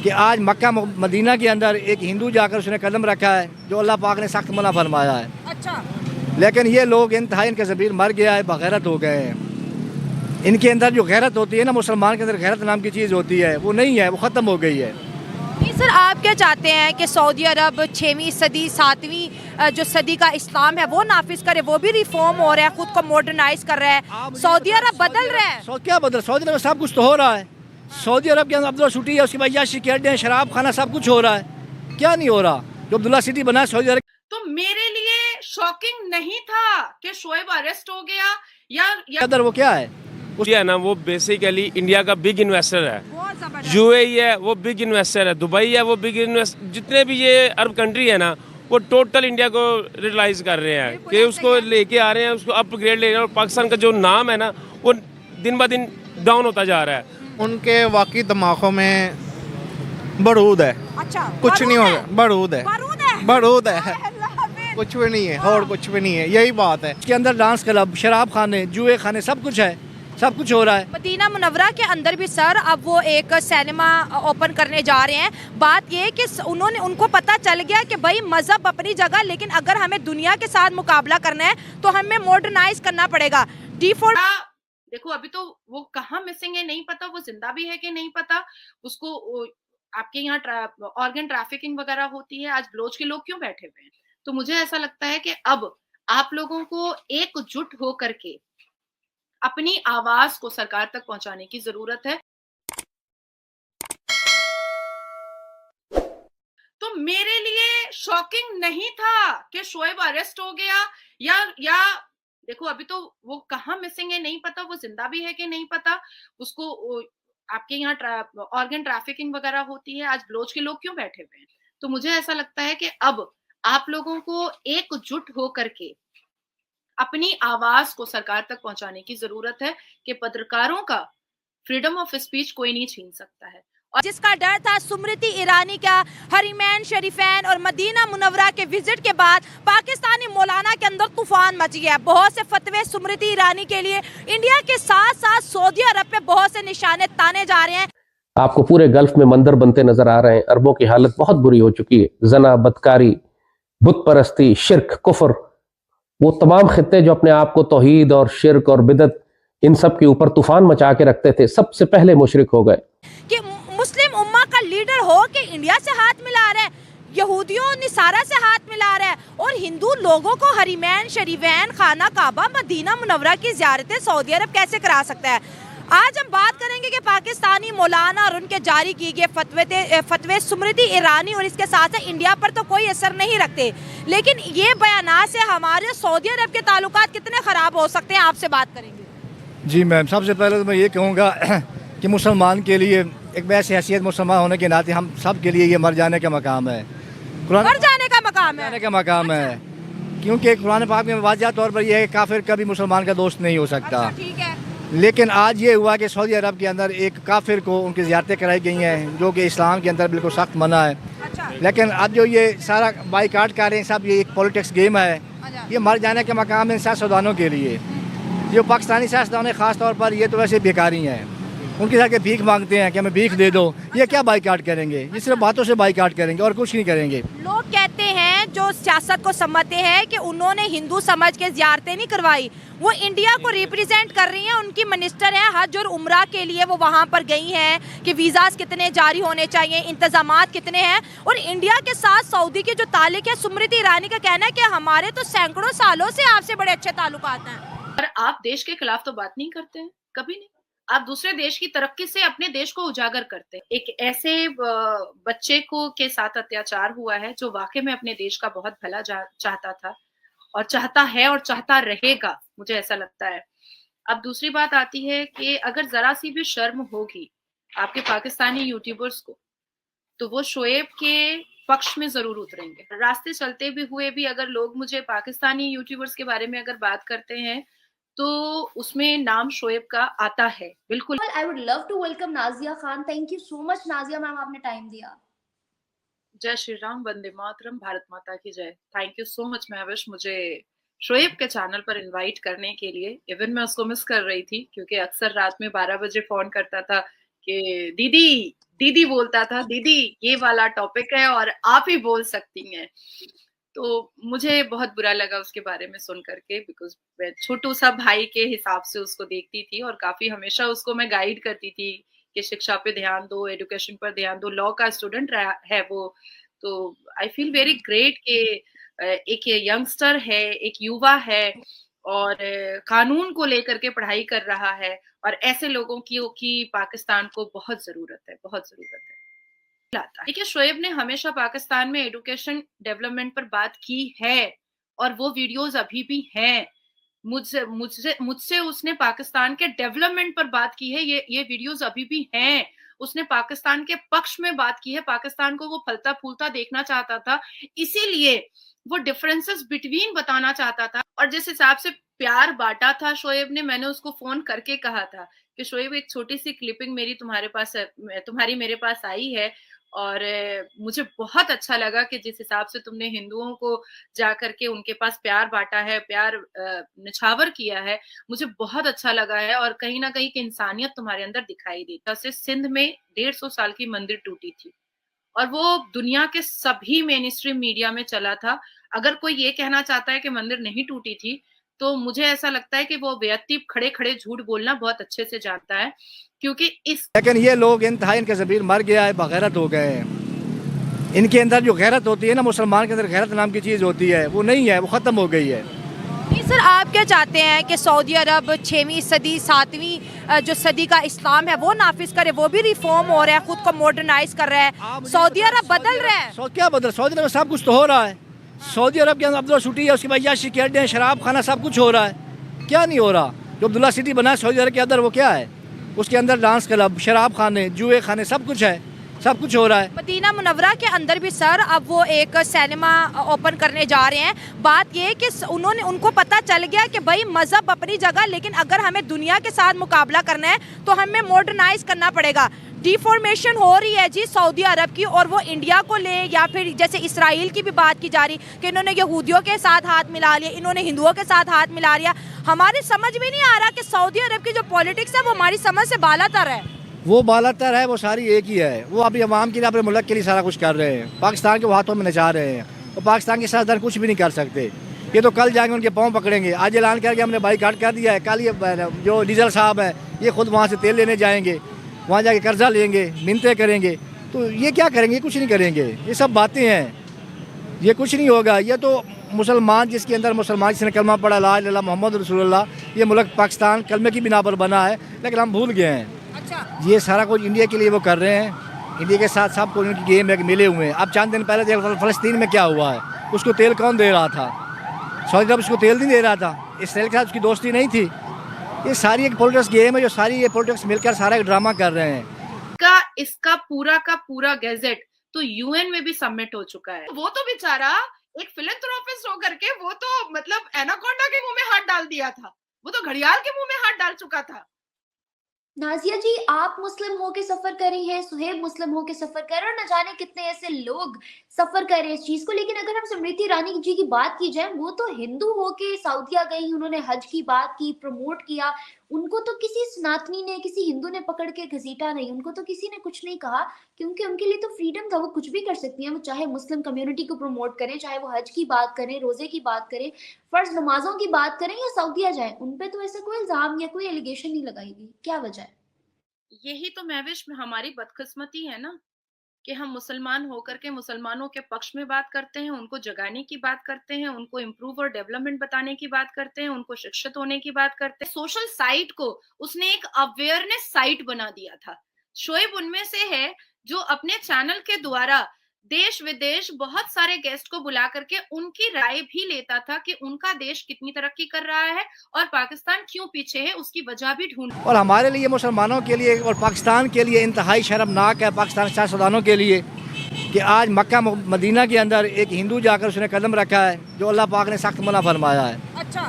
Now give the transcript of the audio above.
कि आज Mecca Medina के अंदर एक हिंदू जाकर उसने कदम रखा है जो अल्लाह पाक ने सख्त मना फरमाया है। अच्छा, लेकिन ये लोग इंतहाई इनके ज़मीर मर गया है, बगैरत हो गए हैं। इनके अंदर जो गैरत होती है ना, मुसलमान के अंदर गैरत नाम की चीज़ होती है, वो नहीं है, वो ख़त्म हो गई है। नहीं सर, आप क्या चाहते हैं कि सऊदी अरब 6वीं सदी 7वीं जो सदी का इस्लाम है वो नाफिज करे? वो भी रिफॉर्म हो रहा है, खुद को मॉडर्नाइज कर रहा है, सऊदी अरब बदल रहा है। क्या बदल? सऊदी अरब में सब कुछ तो हो रहा है। सऊदी अरब के अंदर अब्दुल्ला सिटी है, उसकी अय्याशी के अड्डे हैं, शराब खाना, सब कुछ हो रहा है। क्या नहीं हो रहा? जो अब्दुल्ला सिटी बना है सऊदी अरब। तो मेरे लिए शॉकिंग नहीं था कि शोएब अरेस्ट हो गया या अंदर वो क्या है? है ना, वो बेसिकली इंडिया का बिग इन्वेस्टर है। बहुत जबरदस्त। यूएई है वो बिग इन्वेस्टर है, दुबई है वो बिग इन्वेस्ट, जितने भी ये अरब कंट्री है ना वो टोटल इंडिया को रियलाइज कर रहे हैं कि उसको लेके आ रहे हैं, उसको अपग्रेड ले रहे हैं। और पाकिस्तान का जो नाम है ना वो दिन ब दिन डाउन होता जा रहा है। उनके वाकई दिमागों में बरूद है। अच्छा, कुछ नहीं होगा, बरूद है, बारूद है, बरूद है, अल्लाह हाफिज। कुछ भी नहीं है और कुछ भी नहीं है, यही बात है। इसके अंदर डांस क्लब, शराब खाने, जुए खाने, सब कुछ है, सब कुछ हो रहा है। मदीना मुनव्वरा के अंदर भी सर अब वो एक सिनेमा ओपन करने जा रहे हैं। बात ये है कि उनको पता चल गया कि भाई मजहब अपनी जगह, लेकिन अगर हमें दुनिया के साथ मुकाबला करना है तो हमें मॉडर्नाइज करना पड़ेगा। डिफॉल्ट देखो अभी तो वो कहाँ मिसिंग है नहीं पता, वो जिंदा भी है कि नहीं पता। उसको आपके यहाँ ऑर्गन ट्रैफिकिंग वगैरह होती है, आज बलोच के लोग क्यों बैठे हुए हैं? तो मुझे ऐसा लगता है कि अब आप लोगों को एकजुट होकर के अपनी आवाज को सरकार तक पहुंचाने की जरूरत है। तो मेरे लिए शॉकिंग नहीं था कि शोएब अरेस्ट हो गया या देखो अभी तो वो कहाँ मिसिंग है नहीं पता, वो जिंदा भी है कि नहीं पता। उसको आपके यहाँ ऑर्गन ट्रैफिकिंग वगैरह होती है, आज बलोच के लोग क्यों बैठे हुए हैं? तो मुझे ऐसा लगता है कि अब आप लोगों को एकजुट होकर के अपनी आवाज को सरकार तक पहुंचाने की जरूरत है कि पत्रकारों का फ्रीडम ऑफ स्पीच कोई नहीं छीन सकता है। और जिसका डर था स्मृति ईरानी का हरीमैन शरीफैन और मदीना मुनव्वरा के विजिट के बाद पाकिस्तानी मौलाना के अंदर तूफान मच गया। बहुत से फतवे स्मृति ईरानी के लिए इंडिया के साथ साथ सऊदी अरब पे बहुत से निशाने ताने जा रहे हैं। आपको पूरे गल्फ में मंदिर बनते नजर आ रहे हैं। अरबों की हालत बहुत बुरी हो चुकी है। जना, बदकारी, बुत परस्ती, शिर्क, कुफर, वो तमाम खित्ते जो अपने आप को तौहीद और शिर्क और बिदत इन सब के ऊपर तूफान मचा के रखते थे, सबसे पहले मुशरिक हो गए। कि मुस्लिम उम्मा का लीडर हो कि इंडिया से हाथ मिला रहा है, यहूदियों निसारा से हाथ मिला रहा है, और हिंदू लोगों को हरीमैन शरीफैन, खाना काबा, मदीना मुनव्वरा की ज़ियारतें सऊदी अरब कैसे करा सकता है? आज हम बात करेंगे कि पाकिस्तानी मौलाना और उनके जारी किए गए फतवे स्मृति ईरानी और इसके साथ साथ इंडिया पर तो कोई असर नहीं रखते, लेकिन ये बयानात से हमारे सऊदी अरब के ताल्लुकात कितने ख़राब हो सकते हैं, आपसे बात करेंगे। जी मैम, सबसे पहले तो मैं ये कहूँगा कि मुसलमान के लिए एक वैसी हैसियत मुसलमान होने के नाते हम सब के लिए ये मर जाने का मकाम है। मर जाने का मकाम है, जाने का मकाम है, क्योंकि कुरान पाक में वाज़ह तौर पर यह है कि काफिर कभी मुसलमान का दोस्त नहीं हो सकता। अच्छा, ठीक है। लेकिन आज ये हुआ कि सऊदी अरब के अंदर एक काफिर को उनकी ज़ियारतें कराई गई हैं, जो कि इस्लाम के अंदर बिल्कुल सख्त मना है। अच्छा। लेकिन अब जो ये सारा बाइकाट कर रहे हैं सब, ये एक पॉलिटिक्स गेम है। ये मर जाने का मकाम है सियासतदानों के लिए। जो पाकिस्तानी सियासतदान ख़ास तौर पर, ये तो वैसे बेकारी हैं। उनके साथ के भीख मांगते हैं कि हमें भीख दे दो। ये क्या बाइकाट करेंगे? ये सिर्फ बातों से बाइकाट करेंगे और कुछ नहीं करेंगे। लोग कहते हैं जो सियासत को समझते हैं कि उन्होंने हिंदू समझ के ज़ियारतें नहीं करवाई, वो इंडिया को रिप्रेजेंट कर रही हैं। उनकी मिनिस्टर हैं हज और उम्रा के लिए, वो वहाँ पर गई हैं कि वीज़ास कितने जारी होने चाहिए, इंतजामात कितने हैं। और इंडिया के साथ सऊदी के जो ताल्लुक है, स्मृति ईरानी का कहना है कि हमारे तो सैकड़ों सालों से आपसे बड़े अच्छे ताल्लुकात हैं। पर आप देश के खिलाफ तो बात नहीं करते हैं, कभी नहीं। आप दूसरे देश की तरक्की से अपने देश को उजागर करते हैं। एक ऐसे बच्चे को के साथ अत्याचार हुआ है जो वाकई में अपने देश का बहुत भला चाहता था और चाहता है और चाहता रहेगा, मुझे ऐसा लगता है। अब दूसरी बात आती है कि अगर जरा सी भी शर्म होगी आपके पाकिस्तानी यूट्यूबर्स को, तो वो शोएब के पक्ष में जरूर उतरेंगे। रास्ते चलते भी हुए भी अगर लोग मुझे पाकिस्तानी यूट्यूबर्स के बारे में अगर बात करते हैं तो उसमें नाम शोएब का आता है, बिल्कुल। I would love to welcome Nazia Khan. Thank you so much, Nazia ma'am, आपने टाइम दिया। जय श्री राम, वंदे मातरम, भारत माता की जय। Thank you so much Mahvish, मुझे शोएब के चैनल पर इनवाइट करने के लिए। इवन मैं उसको मिस कर रही थी क्योंकि अक्सर रात में 12 बजे फोन करता था कि दीदी दीदी बोलता था, दीदी ये वाला टॉपिक है और आप ही बोल सकती हैं। तो मुझे बहुत बुरा लगा उसके बारे में सुन करके, बिकॉज मैं छोटू सा भाई के हिसाब से उसको देखती थी और काफी हमेशा उसको मैं गाइड करती थी कि शिक्षा पे ध्यान दो, एजुकेशन पर ध्यान दो। लॉ का स्टूडेंट है वो। तो आई फील वेरी ग्रेट कि एक यंगस्टर है, एक युवा है और कानून को लेकर के पढ़ाई कर रहा है, और ऐसे लोगों की पाकिस्तान को बहुत जरूरत है, बहुत जरूरत है। देखिए, शोएब ने हमेशा पाकिस्तान में एजुकेशन डेवलपमेंट पर बात की है और वो वीडियोस अभी भी हैं। मुझसे उसने पाकिस्तान के डेवलपमेंट पर बात की है, ये वीडियोस अभी भी हैं। उसने पाकिस्तान के पक्ष में बात की है, पाकिस्तान को वो फलता फूलता देखना चाहता था, इसीलिए वो डिफरेंसेस बिटवीन बताना चाहता था। और जिस हिसाब से प्यार बांटा था शोएब ने, मैंने उसको फोन करके कहा था कि शोएब, एक छोटी सी क्लिपिंग मेरी तुम्हारी मेरे पास आई है और मुझे बहुत अच्छा लगा कि जिस हिसाब से तुमने हिंदुओं को जाकर के उनके पास प्यार बांटा है, प्यार निछावर किया है, मुझे बहुत अच्छा लगा है। और कहीं ना कहीं की इंसानियत तुम्हारे अंदर दिखाई दी। जैसे सिंध में 150 साल की मंदिर टूटी थी और वो दुनिया के सभी मेन स्ट्रीम मीडिया में चला था। अगर कोई ये कहना चाहता है कि मंदिर नहीं टूटी थी, तो मुझे ऐसा लगता है कि वो व्यक्ति खड़े खड़े झूठ बोलना बहुत अच्छे से जानता है, क्योंकि लेकिन ये लोग इंतहाई, इनका ज़मीर मर गया है, बगैरत हो गए हैं। इनके अंदर जो गैरत होती है ना, मुसलमान के अंदर गैरत नाम की चीज़ होती है, वो नहीं है, वो ख़त्म हो गई है। नहीं सर, आप क्या चाहते हैं कि सऊदी अरब 6वीं सदी 7वीं जो सदी का इस्लाम है वो नाफिज करे? वो भी रिफॉर्म हो रहा है, खुद को मॉडर्नाइज कर रहा है। सऊदी अरब बदल रहा है। क्या बदल? सऊदी अरब में सब कुछ तो हो रहा है। सऊदी अरब के अंदर अब्दुल्ला सिटी है, उसके बाद याशी के अड्डे, शराब खाना, सब कुछ हो रहा है। क्या नहीं हो रहा? जो अब्दुल्ला सिटी बना है सऊदी अरब के अंदर, वो क्या है? उसके अंदर डांस क्लब, शराब खाने, जुए खाने, सब कुछ है, सब कुछ हो रहा है। मदीना मुनव्वरा के अंदर भी सर अब वो एक सिनेमा ओपन करने जा रहे हैं। बात ये कि उनको पता चल गया कि भाई मजहब अपनी जगह, लेकिन अगर हमें दुनिया के साथ मुकाबला करना है तो हमें मॉडर्नाइज करना पड़ेगा। डिफॉर्मेशन हो रही है जी सऊदी अरब की, और वो इंडिया को ले, या फिर जैसे इसराइल की भी बात की जा रही कि इन्होंने यहूदियों के साथ हाथ मिला लिया, इन्होंने हिंदुओं के साथ हाथ मिला लिया। हमारी समझ में नहीं आ रहा कि सऊदी अरब की जो पॉलिटिक्स है वो हमारी समझ से बालातर है। वो बालातर है, वो सारी एक ही है। वो अभी अवाम के लिए, अपने मुल्क के लिए सारा कुछ कर रहे हैं, पाकिस्तान के हाथों में नचा रहे हैं, और पाकिस्तान के साथ कुछ भी नहीं कर सकते। ये तो कल जाएंगे उनके पाँव पकड़ेंगे। आज ऐलान करके हमने बाइकाट कर दिया है। कल ये जो डीजल साहब है, ये खुद वहाँ से तेल लेने जाएंगे, वहाँ जाके कर्जा लेंगे, मिन्नतें करेंगे। तो ये क्या करेंगे? कुछ नहीं करेंगे। ये सब बातें हैं, ये कुछ नहीं होगा। ये तो मुसलमान, जिसके अंदर मुसलमान जिसने कलमा पढ़ा ला इलाहा इल्लल्लाह मोहम्मद रसूलुल्लाह, ये मुल्क पाकिस्तान कलमे की बिना पर बना है, लेकिन हम भूल गए हैं। अच्छा, ये सारा कुछ इंडिया के लिए वो कर रहे हैं। इंडिया के साथ सब कुछ उनकी गेम है, मिले हुए हैं। अब चंद दिन पहले फ़लस्तीन में क्या हुआ है, उसको तेल कौन दे रहा था? सऊदी अरब उसको तेल नहीं दे रहा था। इसराइल के साथ उसकी दोस्ती नहीं थी। ये सारी एक पॉलिटिक्स गेम है, जो सारी ये पॉलिटिक्स मिलकर सारा एक ड्रामा कर रहे हैं। इसका पूरा का पूरा गैजेट तो यूएन में भी सबमिट हो चुका है। वो तो बेचारा एक फिलैंथ्रोपिस्ट होकर के, वो तो मतलब एनाकोंडा के मुंह में हाथ डाल दिया था, वो तो घड़ियाल के मुंह में हाथ डाल चुका था। नाजिया जी, आप मुस्लिम होके सफर कर रही हैं, सुहेब मुस्लिम होके सफर कर रहे हैं, और न जाने कितने ऐसे लोग सफर कर रहे हैं इस चीज को। लेकिन अगर हम स्मृति ईरानी जी की बात की जाए, वो तो हिंदू होके सऊदीया गई, उन्होंने हज की बात की, प्रमोट किया। उनको तो किसी सनातनी ने, किसी हिंदू ने पकड़ के घसीटा नहीं, उनको तो किसी ने कुछ नहीं कहा, क्योंकि उनके लिए तो फ्रीडम था, वो कुछ भी कर सकती हैं। वो चाहे मुस्लिम कम्युनिटी को प्रमोट करें, चाहे वो हज की बात करें, रोजे की बात करें, फर्ज नमाजों की बात करें, या सऊदीया जाए, उन पे तो ऐसा कोई इल्जाम या कोई एलिगेशन नहीं लगाई गई। क्या वजह है? यही तो महविश में हमारी बदकिस्मती है ना, कि हम मुसलमान होकर के मुसलमानों के पक्ष में बात करते हैं, उनको जगाने की बात करते हैं, उनको इम्प्रूव और डेवलपमेंट बताने की बात करते हैं, उनको शिक्षित होने की बात करते हैं। सोशल साइट को उसने एक अवेयरनेस साइट बना दिया था। शोएब उनमें से है जो अपने चैनल के द्वारा देश विदेश बहुत सारे गेस्ट को बुला करके उनकी राय भी लेता था कि उनका देश कितनी तरक्की कर रहा है और पाकिस्तान क्यों पीछे है, उसकी वजह भी ढूंढ। और हमारे लिए, मुसलमानों के लिए और पाकिस्तान के लिए इंतहाई शर्मनाक है, पाकिस्तान सियासतदानों के लिए, कि आज मक्का मदीना के अंदर एक हिंदू जाकर उसने कदम रखा है जो अल्लाह पाक ने सख्त मना फरमाया है। अच्छा,